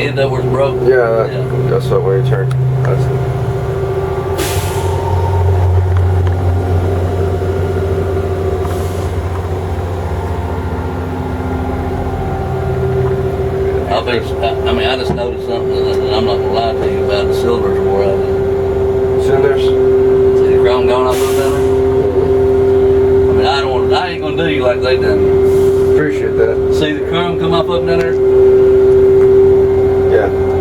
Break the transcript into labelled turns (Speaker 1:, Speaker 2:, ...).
Speaker 1: end up where it's broke.
Speaker 2: Yeah, that's what way you turn. That's it.
Speaker 1: I mean, I just noticed something, and I'm not gonna lie to you about the cylinders wore out.
Speaker 2: Cylinders?
Speaker 1: See the chrome going off up down there? I mean, I ain't gonna do you like they done.
Speaker 2: Appreciate that.
Speaker 1: See the chrome come up down there?
Speaker 2: Yeah.